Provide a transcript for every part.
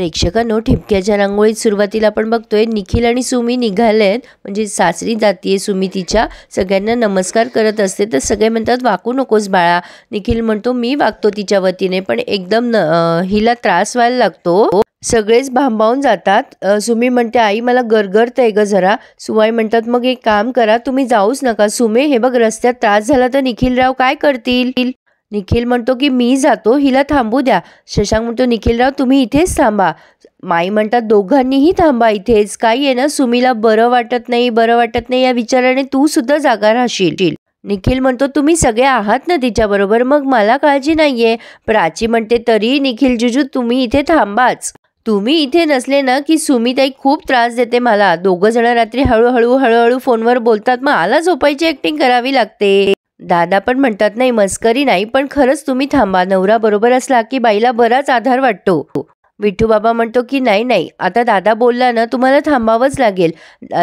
प्रेक्षकांनो, ठिपक्याच्या रांगोळीत सुरुवातीला आपण बघतोय निखिल आणि सुमी निघालेत, म्हणजे सासरी जातीये सुमी तिच्या. सगळ्यांना नमस्कार करत असते तर सगळे म्हणतात वाकू नकोस बाळा. निखिल म्हणतो मी वागतो तिच्या वतीने, पण एकदम हिला त्रास व्हायला लागतो. सगळेच भांबावून जातात. सुमी म्हणते आई मला गरगरतंय ग जरा. सुवाई म्हणतात मग एक काम करा, तुम्ही जाऊच नका. सुमे हे बघ रस्त्यात त्रास झाला तर निखिलराव काय करतील. निखिल म्हणतो की मी जातो, हिला थांबू द्या. शशांक म्हणतो निखिलराव तुम्ही इथेच थांबा. माई म्हणतात दोघांनीही थांबा इथेच. काही आहे ना सुमीला बरं वाटत नाही या विचाराने तू सुद्धा जागा राहशील. निखिल म्हणतो तुम्ही सगळे आहात ना तिच्याबरोबर, मग मला काळजी नाहीये. प्राची म्हणते तरी निखिल जिजू तुम्ही इथे थांबाच. तुम्ही इथे नसले ना की सुमीताई खूप त्रास देते मला. दोघं जण रात्री हळूहळू फोनवर बोलतात, मग मला झोपायची ऍक्टिंग करावी लागते. दादा पण म्हणतात नाही मस्करी नाही, पण खरंच तुम्ही थांबा. नवरा बरोबर असला की बाईला बराच आधार वाटतो. विठू बाबा म्हणतो की नाही आता दादा बोलला ना तुम्हाला थांबावंच लागेल.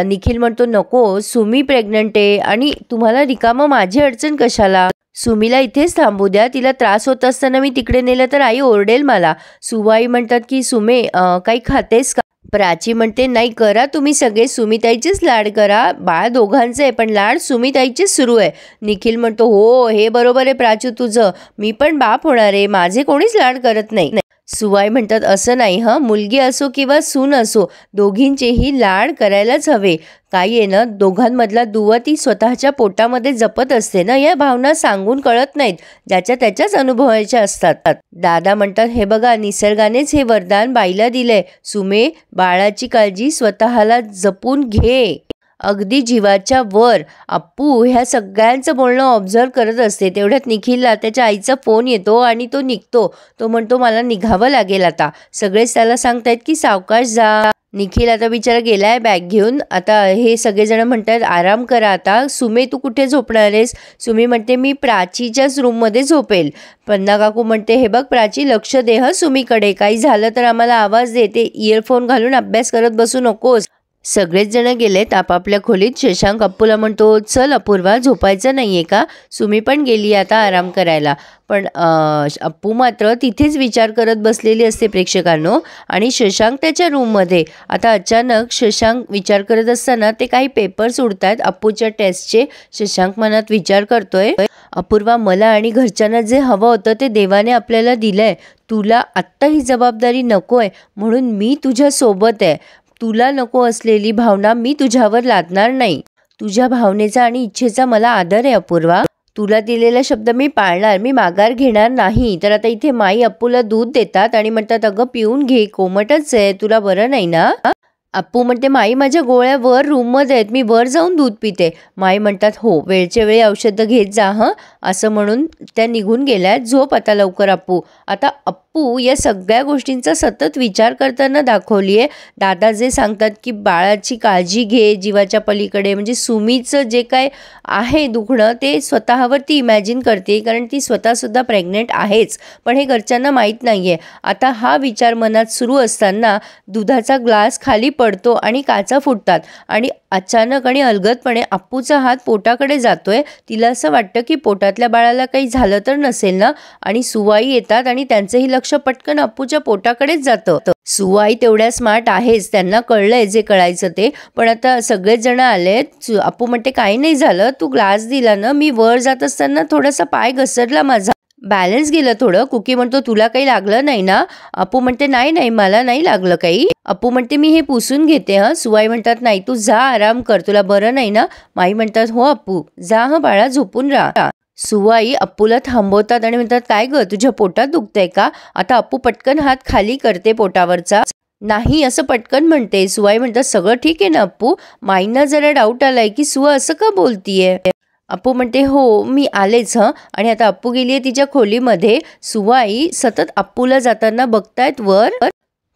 निखिल म्हणतो नको सुमी प्रेग्नंट आहे आणि तुम्हाला रिकामं माझी अडचण कशाला. सुमीला इथेच थांबू द्या, तिला त्रास होत असताना मी तिकडे नेलं तर आई ओरडेल मला. सुवाई म्हणतात की सुमे काही खातेस का. प्राची म्हणते नाही करा तुम्ही सगळे सुमीताईचेच लाड करा. बाळ दोघांचं आहे पण लाड सुमीताईचेच सुरू आहे. निखिल म्हणतो हो हे बरोबर आहे प्राचू तुझं, मी पण बाप होणार आहे, माझे कोणीच लाड करत नाही. सुवाई म्हणतात असं नाही मुलगी असो किंवा सून असो दोघींचेही लाड करायलाच हवे. काही आहे ना दोघांमधला दुवा ती स्वतःच्या पोटामध्ये जपत असते ना, या भावना सांगून कळत नाहीत, ज्याच्या त्याच्याच अनुभवायच्या असतात. दादा म्हणतात हे बघा निसर्गानेच हे वरदान बाईला दिलंय. सुमे बाळाची काळजी स्वतःला जपून घे, अगदी जीवाच्या वर. अप्पू ह्या सगळ्यांचं बोलणं ऑब्झर्व करत असते. तेवढ्यात निखिलला त्याच्या आईचा फोन येतो आणि तो निघतो. तो म्हणतो मला निघावं लागेल आता. सगळेच त्याला सांगतायत की सावकाश जा. निखिल आता बिचारा गेलाय बॅग घेऊन. आता हे सगळेजण म्हणतात आराम करा आता. सुमे तू कुठे झोपणार आहेस. सुमी म्हणते मी प्राचीच्याच रूममध्ये झोपेल. पन्ना काकू म्हणते हे बघ प्राची लक्ष दे सुमीकडे, काही झालं तर आम्हाला आवाज दे, ते इयरफोन घालून अभ्यास करत बसू नकोस. सगळेच जण गेलेत आपापल्या खोलीत. शशांक अप्पूला म्हणतो चल अपूर्वा झोपायचं नाहीये का. सुमी पण गेली आता आराम करायला. पण अप्पू मात्र तिथेच विचार करत बसलेली असते प्रेक्षकांनो. आणि शशांक त्याच्या रूममध्ये. आता अचानक शशांक विचार करत असताना ते काही पेपर्स उडतात अप्पूच्या टेस्टचे. शशांक मनात विचार करतोय अपूर्वा मला आणि घरच्यांना जे हवं होतं ते देवाने आपल्याला दिलंय. तुला आत्ता ही जबाबदारी नकोय म्हणून मी तुझ्या सोबत आहे. तुला नको असलेली भावना मी तुझ्यावर लादणार नाही. तुझ्या भावनेचा आणि इच्छेचा मला आदर आहे अपूर्वा. तुला दिलेला शब्द मी पाळणार, मी माघार घेणार नाही. तर आता इथे माई अप्पूला दूध देतात आणि म्हणतात अगं पिऊन घे, कोमटच आहे, तुला बरं नाही ना. अप्पू म्हणते माई माझ्या गोळ्या वर रूममध्ये आहेत, मी वर जाऊन दूध पिते. माई म्हणतात हो वेळच्या वेळी औषधं घेत जा असं म्हणून त्या निघून गेल्या. झोप आता लवकर अप्पू. आता अप्पू या सगळ्या गोष्टींचा सतत विचार करताना दाखवली आहे. दादा जे सांगतात की बाळाची काळजी घे जीवाच्या पलीकडे, म्हणजे सुमीचं जे काय आहे दुखणं ते स्वतःवरती इमॅजिन करते, कारण ती स्वतःसुद्धा प्रेग्नेंट आहेच, पण हे घरच्यांना माहीत नाही आहे. आता हा विचार मनात सुरू असताना दुधाचा ग्लास खाली पडतो आणि काचा फुटतात आणि अचानक आणि अलगदपणे अप्पूचा हात पोटाकडे जातोय. तिला असं वाटतं की पोटातल्या बाळाला काही झालं तर नसेल ना. आणि सुवाई येतात आणि त्यांचंही लक्ष पटकन अप्पूच्या पोटाकडेच जातं. सुवाई तेवढ्या स्मार्ट आहेच, त्यांना कळलंय जे कळायचं ते. पण आता सगळेच जण आलेत. अप्पू म्हणते काही नाही झालं, तू ग्लास दिला ना, मी वर जात असताना थोडासा पाय घसरला माझा, बॅलन्स गेलं थोडं. कुकी म्हणतो तुला काही लागलं नाही ना. अप्पू म्हणते नाही मला नाही लागलं काही. अप्पू म्हणते मी हे पुसून घेते सुवाई म्हणतात नाही तू जा आराम कर, तुला बरं नाही ना. माई म्हणतात हो अप्पू जा बाळा झोपून राहा. सुवाई अप्पूला थांबवतात आणि म्हणतात काय ग तुझ्या पोटात दुखतंय का. आता अप्पू पटकन हात खाली करते पोटावरचा. नाही असं पटकन म्हणते. सुवाई म्हणतात सगळं ठीक आहे ना अप्पू. माईंना जरा डाऊट आलाय की सुवा असं का बोलतीये. अप्पू म्हणते हो मी आलेच आणि आता अप्पू गेलीये तिच्या खोलीमध्ये. सुवाई सतत अप्पूला जाताना बघतायत वर.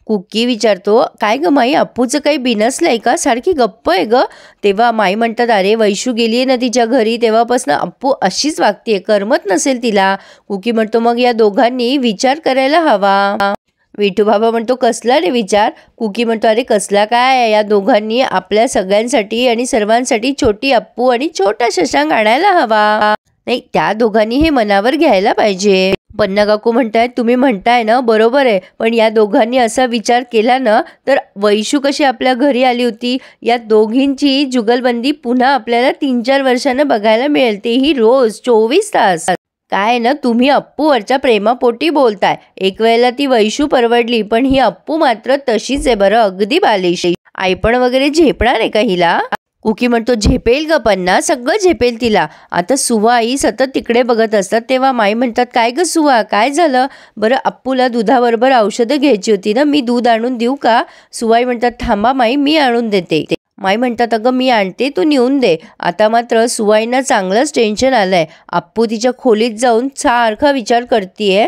कुकी विचारतो काय ग माई अप्पूचं काही बिनसलंय का, सारखी गप्प आहे ग. तेव्हा माई म्हणतात अरे वैशू गेलीये ना तिच्या घरी तेव्हापासून अप्पू अशीच वागतीये, करमत नसेल तिला. कुकी म्हणतो मग या दोघांनी विचार करायला हवा. विठू बाबा म्हणतो कसला रे विचार. कुकी म्हणतो अरे कसला काय, या दोघांनी आपल्या सगळ्यांसाठी आणि सर्वांसाठी छोटी अप्पू आणि छोटा शशांक आणायला हवा. नाही त्या दोघांनी हे मनावर घ्यायला पाहिजे. पन्ना काकू म्हणतायत, तुम्ही म्हणताय ना बरोबर आहे, पण या दोघांनी असा विचार केला ना तर वैशू कशी आपल्या घरी आली होती, या दोघींची जुगलबंदी पुन्हा आपल्याला 3-4 वर्षांना बघायला मिळेल, तेही रोज 24 तास. काय ना तुम्ही अप्पूवरच्या प्रेमापोटी बोलताय. एक वेळेला ती वैशू परवडली, पण ही अप्पू मात्र तशीच आहे बरं, अगदी बालिश. आईपण वगैरे झेपणार आहे का हिला? कुकी म्हणतो, झेपेल ग पन्ना, सगळं झेपेल तिला. आता सुवा आई सतत तिकडे बघत असतात तेव्हा माई म्हणतात, काय ग सुवा, काय झालं? बरं अप्पूला दुधाबरोबर औषधं घ्यायची होती ना, मी दूध आणून देऊ का? सुवाई म्हणतात, थांबा माई, मी आणून देते. माई म्हणतात, अगं मी आणते, तू नेऊन दे. आता मात्र सुवाईंना चांगलंच टेन्शन आलंय. अप्पू तिच्या खोलीत जाऊन सारखा विचार करतीये,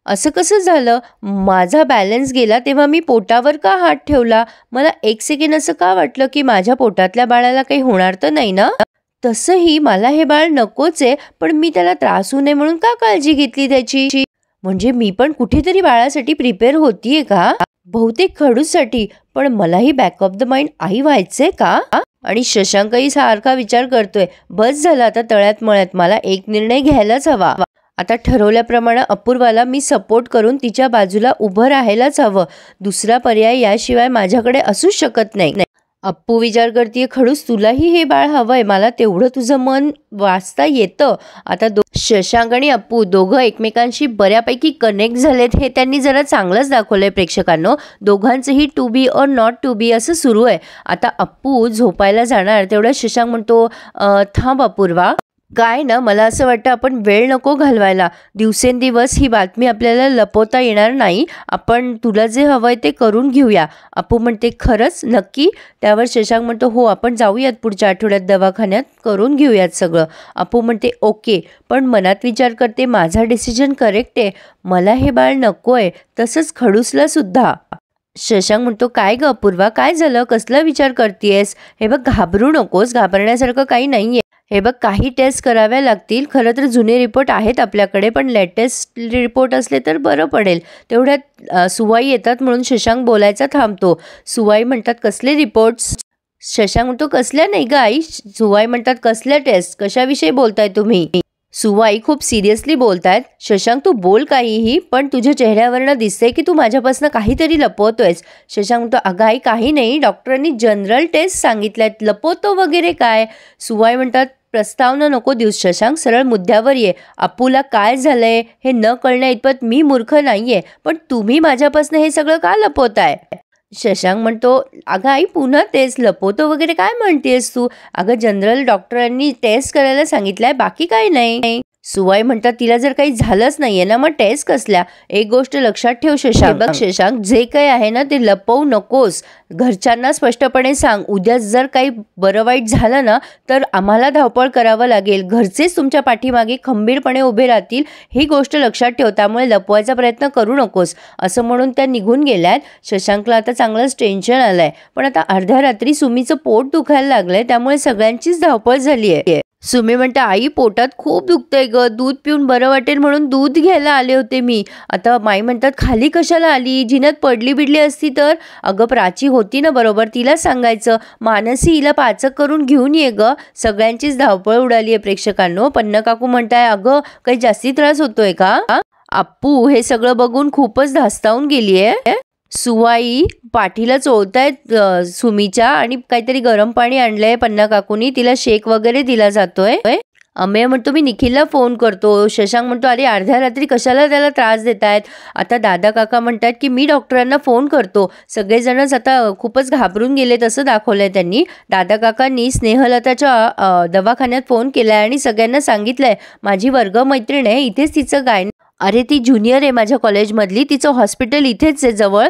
असं कसं झालं? माझा बॅलन्स गेला तेव्हा मी पोटावर का हात ठेवला? मला 1 सेकंड असं का वाटलं की माझ्या पोटातल्या बाळाला काही होणार तर नाही ना? तसंही मला हे बाळ नकोच आहे, पण मी त्याला त्रास होऊ नये म्हणून का काळजी घेतली त्याची? म्हणजे मी पण कुठेतरी बाळासाठी प्रिपेअर होतीये का? बहुतेक खडूसाठी, पण मलाही back of the mind I व्हायचंय का? आणि शशांकही सारखा विचार करतोय, बस झालं आता तळ्यात मळ्यात, मला एक निर्णय घ्यायलाच हवा. आता ठरवल्याप्रमाणे अपूर्वाला मी सपोर्ट करून तिच्या बाजूला उभं राहायलाच हवं. दुसरा पर्याय याशिवाय माझ्याकडे असूच शकत नाही. अप्पू विचार करते, खडूस तुलाही हे बाळ हवंय, मला तेवढं तुझं मन वाचता येतं. आता शशांक आणि अप्पू दोघं एकमेकांशी बऱ्यापैकी कनेक्ट झालेत, हे त्यांनी जरा चांगलंच दाखवलंय प्रेक्षकांनो. दोघांचंही टू बी और नॉट टू बी असं सुरू आहे. आता अप्पू झोपायला जाणार तेवढ्या शशांक म्हणतो, थांब अपूर्वा, काय ना मला असं वाटतं आपण वेळ नको घालवायला. दिवसेंदिवस ही बातमी आपल्याला लपवता येणार नाही. आपण तुला जे हवंय ते करून घेऊया. अप्पू म्हणते, खरंच नक्की? त्यावर शशांक म्हणतो, हो आपण जाऊयात पुढच्या आठवड्यात दवाखान्यात, करून घेऊयात सगळं. अप्पू म्हणते, ओके, पण मनात विचार करते, माझा डिसिजन करेक्ट आहे, मला हे बाळ नको आहे, तसंच खडूसला सुद्धा. शशांक म्हणतो, काय ग अपूर्वा, काय झालं, कसला विचार करतेयस? हे बघ, घाबरू नकोस, घाबरण्यासारखं काही नाहीये. हे बघ, काही टेस्ट कराव्या लागतील. खरं तर जुने रिपोर्ट आहेत आपल्याकडे, पण लेटेस्ट रिपोर्ट असले तर बरं पडेल. तेवढ्यात सुवाई येतात म्हणून शशांक बोलायचा थांबतो. सुवाई म्हणतात, कसले रिपोर्ट्स? शशांक म्हणतो, कसल्या नाही ग आई. सुवाई म्हणतात, कसल्या टेस्ट, कशाविषयी बोलताय तुम्ही? सुवाई खूप सिरियसली बोलतायत. शशांक तू बोल काहीही, पण तुझ्या चेहऱ्यावरनं दिसतंय की तू माझ्यापासून काहीतरी लपवतोयस. शशांक म्हणतो, अगं आई काही नाही, डॉक्टरांनी जनरल टेस्ट सांगितल्यात, लपवतो वगैरे काय? सुवाई म्हणतात, प्रस्तावना नको देऊस शशांक, सरळ मुद्द्यावर ये. अप्पूला काय झालंय हे न कळण्या इतपत मी मूर्ख नाहीये, पण तुम्ही माझ्यापासून हे सगळं का लपवताय? शशांक म्हणतो, अगं आई पुन्हा तेच, लपवतो वगैरे काय म्हणतेस तू? अगं जनरल डॉक्टरांनी टेस्ट करायला सांगितलंय, बाकी काही नाही. सुवाई म्हणतात, तिला जर काही झालंच नाहीये ना, मग टेस्ट कसल्या? एक गोष्ट लक्षात ठेव शशांक, बघ शशांक, जे काही आहे ना ते लपवू नकोस. घरच्यांना स्पष्टपणे सांग. उद्या जर काही बरं वाईट झालं ना तर आम्हाला धावपळ करावं लागेल. घरचेच तुमच्या पाठीमागे खंबीरपणे उभे राहतील, ही गोष्ट लक्षात ठेव. त्यामुळे लपवायचा प्रयत्न करू नकोस, असं म्हणून त्या निघून गेल्यात. शशांकला आता चांगलंच टेन्शन आलंय, पण आता अर्ध्या रात्री सुमीचं पोट दुखायला लागलंय, त्यामुळे सगळ्यांचीच धावपळ झाली आहे. सुमी म्हणते, आई पोटात खूप दुखतंय ग, दूध पिऊन बरं वाटेल म्हणून दूध घ्यायला आले होते मी. आता माई म्हणतात, खाली कशाला आली, जिन्यात पडली बिडली असती तर? अगं प्राची होती ना बरोबर, तिला सांगायचं. मानसी हिला पाचक करून घेऊन ये ग. सगळ्यांचीच धावपळ उडाली आहे प्रेक्षकांनो. पन्ना काकू म्हणताय, अगं काही जास्ती त्रास होतोय का? अप्पू हे सगळं बघून खूपच धास्तावून गेलीये. सुवाई पाठीला चोळतायत सुमीच्या, आणि काहीतरी गरम पाणी आणलंय पन्ना काकूनी, तिला शेक वगैरे दिला जातोय. अमेय म्हणतो, मी निखिलला फोन करतो. शशांक म्हणतो, अरे अर्ध्या रात्री कशाला त्याला त्रास देतायत? आता दादा काका म्हणतात की मी डॉक्टरांना फोन करतो. सगळेजणच आता खूपच घाबरून गेलेत असं दाखवलंय त्यांनी. दादा काकांनी स्नेहलताच्या दवाखान्यात फोन केलाय आणि सगळ्यांना सांगितलंय, माझी वर्गमैत्रीण आहे, इथेच तिचं अरे ती ज्युनियर आहे माझ्या कॉलेजमधली, तिचं हॉस्पिटल इथेच आहे जवळ,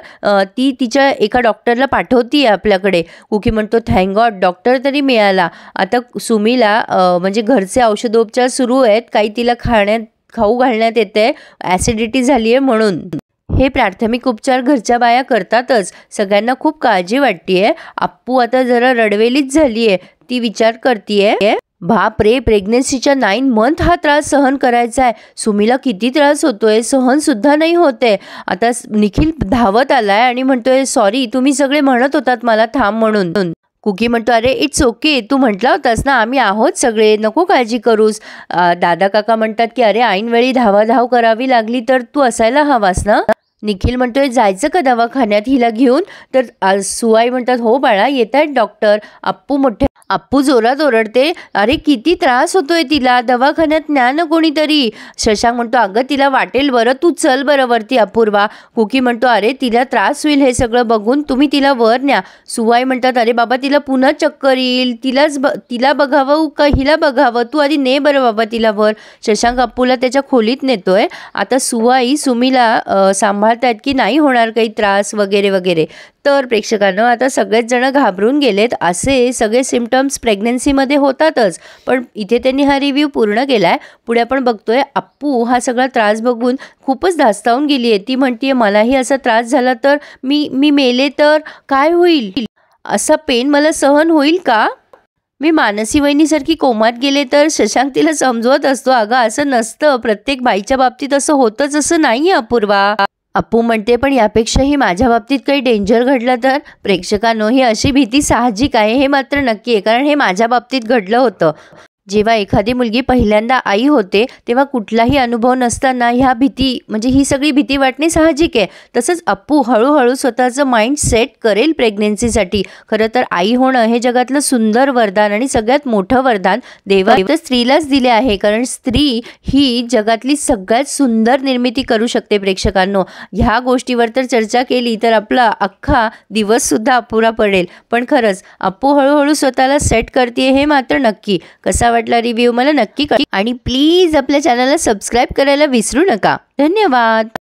ती तिच्या एका डॉक्टरला पाठवती आहे आपल्याकडे. कुकी म्हणतो, थँक गॉड डॉक्टर तरी मिळाला. आता सुमीला म्हणजे घरचे औषधोपचार सुरू आहेत, काही तिला खाऊ घालण्यात येते, ॲसिडिटी झाली आहे म्हणून. हे प्राथमिक उपचार घरच्या बाया करतातच. सगळ्यांना खूप काळजी वाटतेय. अप्पू आता जरा रडवेलीच झालीये. ती विचार करतीये, बाप रे, प्रेग्नन्सीच्या 9 मंथ हा त्रास सहन करायचा आहे. सुमीला किती त्रास होतोय, सहन सुद्धा नाही होते. आता निखिल धावत आलाय आणि म्हणतोय, सॉरी तुम्ही सगळे म्हणत होतात मला थांब म्हणून. कुकी म्हणतो, अरे इट्स ओके, तू म्हटला होतास ना आम्ही आहोत सगळे, नको काळजी करूस. दादा काका म्हणतात की अरे ऐनवेळी धावाधाव करावी लागली तर तू असायला हवास ना. निखिल म्हणतोय जायचं का दवाखान्यात हिला घेऊन. तर सुवाई म्हणतात हो बाळा येत आहेत डॉक्टर. अप्पू जोरात ओरडते, अरे किती त्रास होतोय तिला, दवाखान्यात न्या ना कोणीतरी. शशांक म्हणतो अगं तिला वाटेल बरं, तू चल बरं वरती अपूर्वा. कुकी म्हणतो अरे तिला त्रास होईल हे सगळं बघून, तुम्ही तिला वर न्या. सुवाई म्हणतात अरे बाबा तिला पुन्हा चक्कर येईल, तिला बघावं का हिला बघावं, तू आधी ने बरं बाबा तिला वर. शशांक अप्पूला त्याच्या खोलीत नेतोय. आता सुवाई सुमीला सांभाळतायत की नाही होणार काही त्रास वगैरे वगैरे. तर प्रेक्षकांनो आता सगळेच जण घाबरून गेलेत. असे सगळे सिम्पटम्स प्रेग्नन्सीमध्ये होतातच, पण इथे त्यांनी हा रिव्ह्यू पूर्ण केलाय. पुढे आपण बघतोय अप्पू हा सगळा त्रास बघून खूपच धास्तावून गेली आहे. ती म्हणतीये मलाही असा त्रास झाला तर मी मेले तर काय होईल, असा पेन मला सहन होईल का, मी मानसी वहिनीसारखी कोमात गेले तर. शशांक तिला समजवत असतो अगं असं नसतं, प्रत्येक बाईच्या बाबतीत असं होतंच असं नाही अपूर्वा. अप्पू म्हणते पण यापेक्षाही माझ्या बाबतीत काही डेंजर घडलं तर. प्रेक्षकांनो ही अशी भीती साहजिक आहे, हे मात्र नक्की आहे, कारण हे माझ्या बाबतीत घडलं होतं. जेव्हा एखादी मुलगी पहिल्यांदा आई होते तेव्हा कुठलाही अनुभव नसताना ह्या भीती म्हणजे ही सगळी भीती वाटणे साहजिक आहे. तसंच अप्पू हळूहळू स्वतःचं माइंड सेट करेल प्रेग्नेन्सीसाठी. खरं तर आई होणं हे जगातलं सुंदर वरदान आणि सगळ्यात मोठं वरदान देवाने स्त्रीलाच दिले आहे, कारण स्त्री ही जगातली सगळ्यात सुंदर निर्मिती करू शकते. प्रेक्षकांनो ह्या गोष्टीवर तर चर्चा केली तर आपला अख्खा दिवससुद्धा अपुरा पडेल. पण खरंच अप्पू हळूहळू स्वतःला सेट करते हे मात्र नक्की. कसा वाटला रिव्ह्यू मला नक्की कळवा आणि प्लीज आपल्या चॅनलला सबस्क्राईब करायला विसरू नका. धन्यवाद.